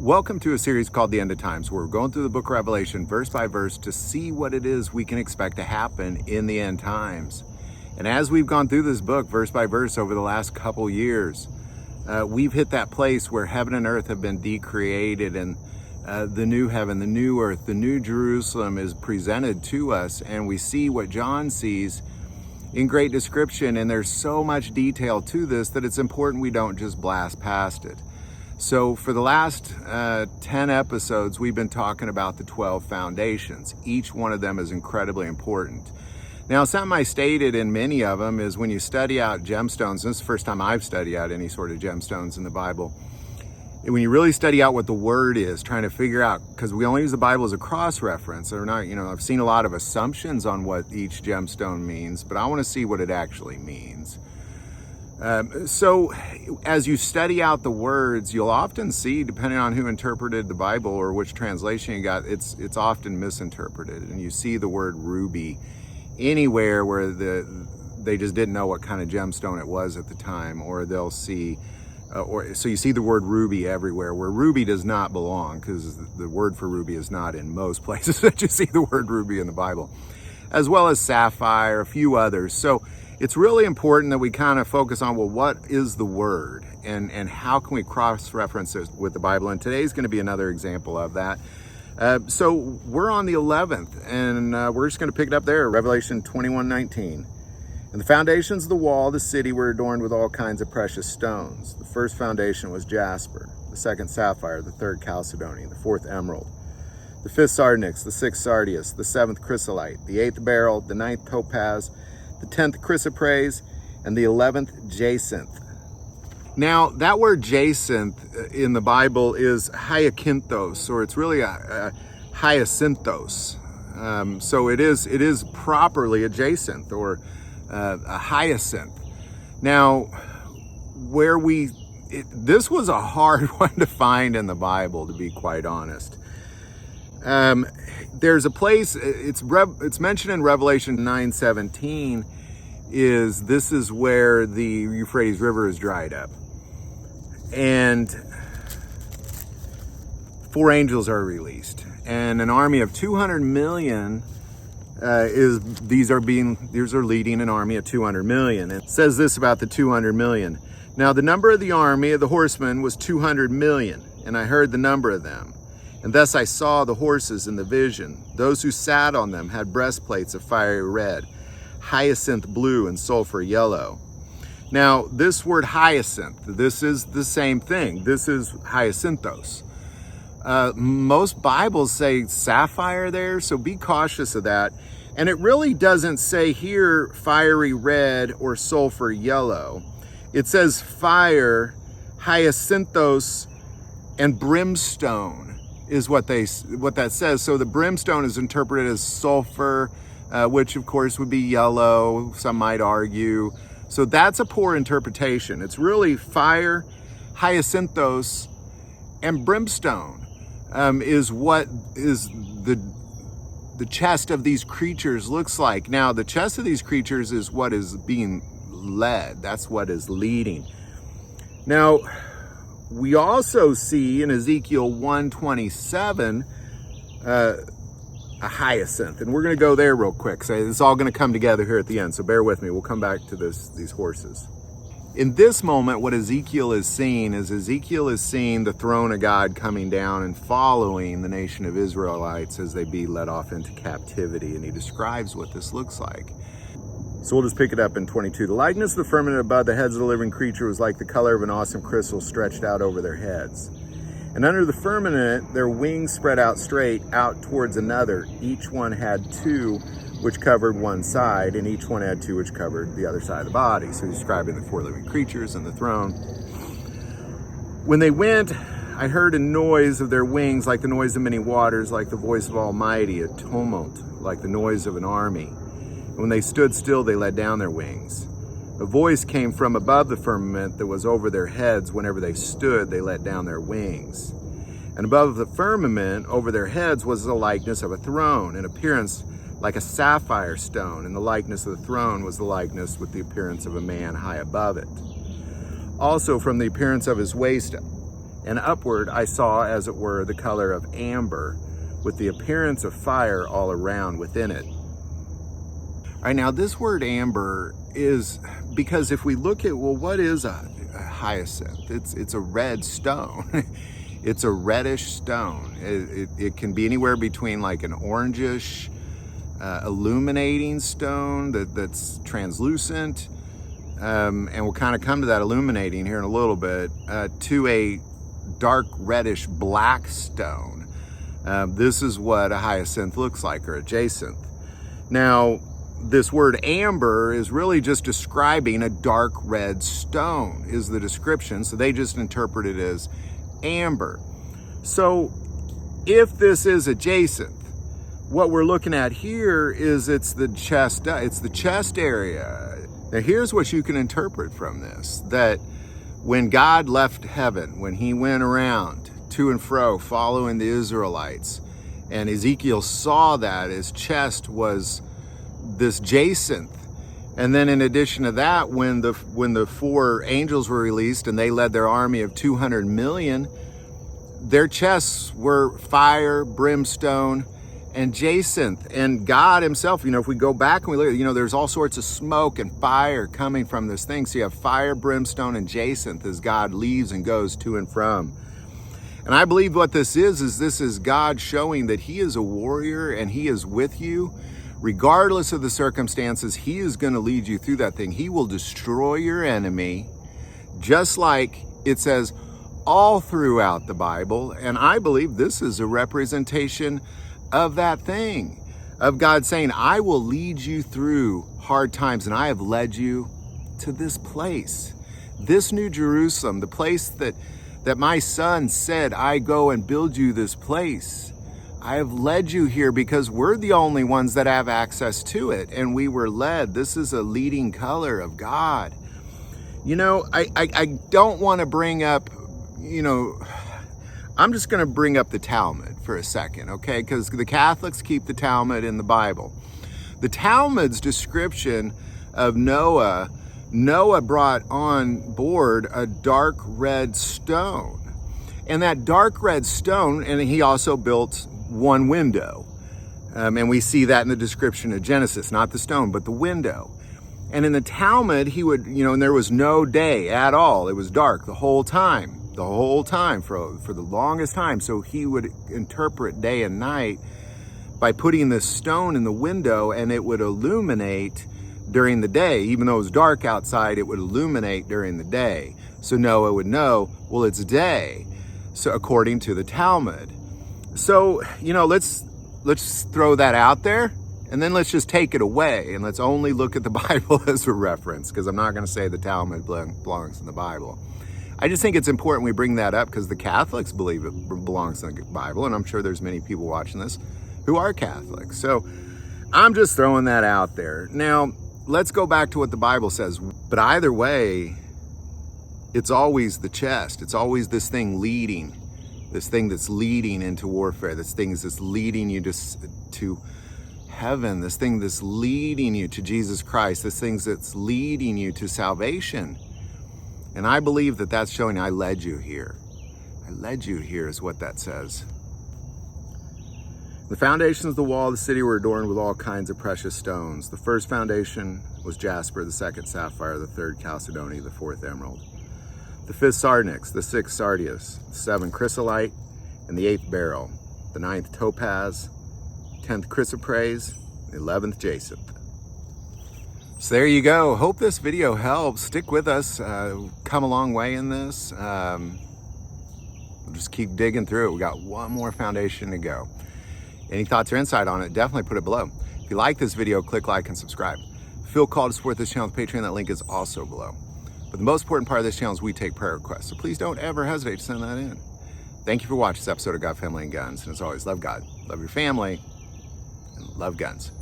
Welcome to a series called The End of Times, where we're going through the book of Revelation verse by verse to see what it is we can expect to happen in the end times. And as we've gone through this book verse by verse over the last couple years, we've hit that place where heaven and earth have been decreated, and the new heaven, the new earth, the new Jerusalem is presented to us, and we see what John sees in great description. And there's so much detail to this that it's important we don't just blast past it. So for the last 10 episodes, we've been talking about the 12 foundations. Each one of them is incredibly important. Now, something I stated in many of them is when you study out gemstones, this is the first time I've studied out any sort of gemstones in the Bible. When you really study out what the word is, trying to figure out, because we only use the Bible as a cross-reference, or not, I've seen a lot of assumptions on what each gemstone means, but I want to see what it actually means. So as you study out the words, you'll often see, depending on who interpreted the Bible or which translation you got, it's often misinterpreted. And you see the word ruby anywhere where they just didn't know what kind of gemstone it was at the time, or they'll see, so you see the word ruby everywhere, where ruby does not belong, because the word for ruby is not in most places that you see the word ruby in the Bible, as well as sapphire, a few others. So it's really important that we kind of focus on, well, what is the word, and how can we cross-reference it with the Bible? And today's going to be another example of that. So we're on the 11th, and we're just going to pick it up there, Revelation 21:19. And the foundations of the wall of the city were adorned with all kinds of precious stones. The first foundation was jasper, the second sapphire, the third chalcedony, the fourth emerald, the fifth sardonyx, the sixth sardius, the seventh chrysolite, the eighth beryl, the ninth topaz, the 10th chrysoprase, and the 11th jacinth. Now, that word jacinth in the Bible is hyacinthos, or it's really a hyacinthos. So it is properly a jacinth, or a hyacinth. Now, this was a hard one to find in the Bible, to be quite honest. There's a place, it's mentioned in Revelation 9:17, this is where the Euphrates River is dried up. And 4 angels are released. And an army of 200 million these are leading an army of 200 million. It says this about the 200 million. Now the number of the army of the horsemen was 200 million, and I heard the number of them. And thus I saw the horses in the vision. Those who sat on them had breastplates of fiery red, hyacinth blue, and sulfur yellow. Now, this word hyacinth, this is the same thing. This is hyacinthos. Most Bibles say sapphire there, so be cautious of that. And it really doesn't say here fiery red or sulfur yellow. It says fire, hyacinthos, and brimstone is what that says. So the brimstone is interpreted as sulfur, which of course would be yellow, some might argue. So that's a poor interpretation. It's really fire, hyacinthos, and brimstone is what is the chest of these creatures looks like. Now, the chest of these creatures is what is being led. That's what is leading. Now, we also see in Ezekiel 1:27 a hyacinth, and we're going to go there real quick. So it's all going to come together here at the end, so bear with me. We'll come back to these horses. In this moment, what Ezekiel is seeing the throne of God coming down and following the nation of Israelites as they be led off into captivity, and he describes what this looks like. So we'll just pick it up in 22. The likeness of the firmament above the heads of the living creature was like the color of an awesome crystal stretched out over their heads. And under the firmament, their wings spread out straight out towards another. Each one had 2 which covered one side, and each one had 2 which covered the other side of the body. So he's describing the 4 living creatures and the throne. When they went, I heard a noise of their wings like the noise of many waters, like the voice of Almighty, a tumult, like the noise of an army. And when they stood still, they let down their wings. A voice came from above the firmament that was over their heads. Whenever they stood, they let down their wings. And above the firmament, over their heads, was the likeness of a throne, in appearance like a sapphire stone, and the likeness of the throne was the likeness with the appearance of a man high above it. Also from the appearance of his waist and upward I saw, as it were, the color of amber, with the appearance of fire all around within it. All right, now this word amber is, because if we look at, well, what is a hyacinth? It's a red stone. It's a reddish stone. It can be anywhere between like an orangish, illuminating stone that's translucent, and we'll kind of come to that illuminating here in a little bit, to a dark reddish black stone. This is what a hyacinth looks like, or a jacinth. Now, this word amber is really just describing a dark red stone, is the description. So they just interpret it as amber. So if this is a jacinth, what we're looking at here is it's the chest area. Now here's what you can interpret from this, that when God left heaven, when he went around to and fro following the Israelites, and Ezekiel saw that his chest was this jacinth. And then in addition to that, when the 4 angels were released and they led their army of 200 million, their chests were fire, brimstone, and jacinth. And God himself, if we go back and we look, there's all sorts of smoke and fire coming from this thing. So you have fire, brimstone, and jacinth as God leaves and goes to and from. And I believe what this is God showing that he is a warrior and he is with you. Regardless of the circumstances, he is going to lead you through that thing. He will destroy your enemy, just like it says all throughout the Bible. And I believe this is a representation of that thing, of God saying, I will lead you through hard times, and I have led you to this place, this New Jerusalem, the place that my son said, I go and build you this place. I have led you here because we're the only ones that have access to it, and we were led. This is a leading color of God. I don't want to bring up, I'm just going to bring up the Talmud for a second, okay? Because the Catholics keep the Talmud in the Bible. The Talmud's description of Noah brought on board a dark red stone. And that dark red stone, and he also built one window. And we see that in the description of Genesis, not the stone, but the window. And in the Talmud, he would, and there was no day at all. It was dark the whole time for the longest time. So he would interpret day and night by putting this stone in the window, and it would illuminate during the day. Even though it was dark outside, it would illuminate during the day. So Noah would know, well, it's day. So according to the Talmud. So, let's throw that out there, and then let's just take it away, and let's only look at the Bible as a reference, because I'm not going to say the Talmud belongs in the Bible. I just think it's important we bring that up because the Catholics believe it belongs in the Bible, and I'm sure there's many people watching this who are Catholics. So I'm just throwing that out there. Now, let's go back to what the Bible says. But either way, it's always the chest. It's always this thing leading. This thing that's leading into warfare, this thing that's leading you to heaven, this thing that's leading you to Jesus Christ, this thing that's leading you to salvation. And I believe that that's showing I led you here. I led you here is what that says. The foundations of the wall of the city were adorned with all kinds of precious stones. The first foundation was jasper, the second sapphire, the third chalcedony, the fourth emerald, the fifth sardonyx, the sixth sardius, the seventh chrysolite, and the eighth beryl, the ninth topaz, 10th chrysoprase, the 11th jacinth. So there you go. Hope this video helps. Stick with us. Come a long way in this. We'll just keep digging through it. We got one more foundation to go. Any thoughts or insight on it, definitely put it below. If you like this video, click like and subscribe. Feel called to support this channel with Patreon. That link is also below. But the most important part of this channel is we take prayer requests, so please don't ever hesitate to send that in. Thank you for watching this episode of God, Family, and Guns. And as always, love God, love your family, and love guns.